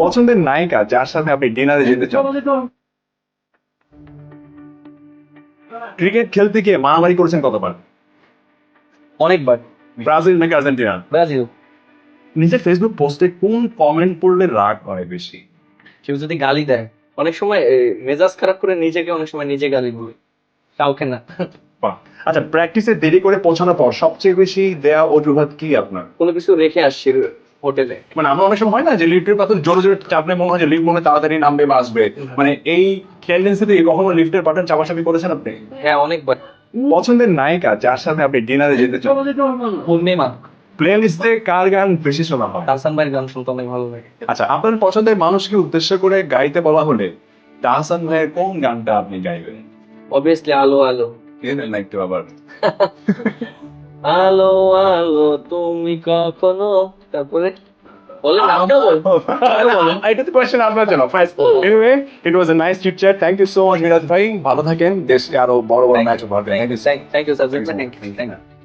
পছন্দের নায়িকা যার সাথে আপনি ডিনারে যেতে চান? ক্রিকেট খেলতে গিয়ে মারামারি করেছেন কতবার? অনেকবার। ব্রাজিল নাকি আর্জেন্টিনা? ব্রাজিল। নিজের ফেসবুক পোস্টে কোন কমেন্ট পড়লে রাগ হয় বেশি? কেউ যদি গালি দেয়, অনেক সময় মেজাজ খারাপ করে নিজেকে অনেক সময় নিজে গালি দিই, কাউকে না। বাহ। আচ্ছা, প্র্যাকটিসে দেরি করে পৌঁছানোর পর সবচেয়ে বেশি দেয়া অজুহাত কি আপনার? কোনো কিছু রেখে আসছি হোটেলে। মানে আমরা অনেক সময় হয় না যে লিফটের পাথর জোরে জোরে চাপলে মনে হয় যে লিফট মনে হয় তাড়াতাড়ি নামবে বা আসবে, মানে এই টেন্ডেন্সি থেকে কখনো লিফটের বাটন চাপাচাপি করেছেন আপনি? হ্যাঁ, অনেকবার। পছন্দের নায়িকা যার সাথে আপনি ডিনারে যেতে চান? পূর্ণিমা। প্লে লিস্টে কার গান বেশি শোনা হয়? তাহসান ভাইয়ের গান শুনতে অনেক ভালো লাগে। আচ্ছা, আপনার পছন্দের মানুষকে উদ্দেশ্য করে গাইতে বলা হলে তাহসান ভাইয়ের কোন গানটা আপনি গাইবেন? অবভিয়াসলি আলো আলো। গেলেন না একটু আবার? আলো আলো তুমি কখনো, তারপরে বলেন নামটা বল। এটা তো কোয়েশ্চেন আপনার জন্য। Anyway, it was a nice chit chat. Thank you so much Miraj ভাই। ভালো থাকেন, দেশকে আরো বড় বড় ম্যাচ উপহার দেন। Thank you sir. Thank you.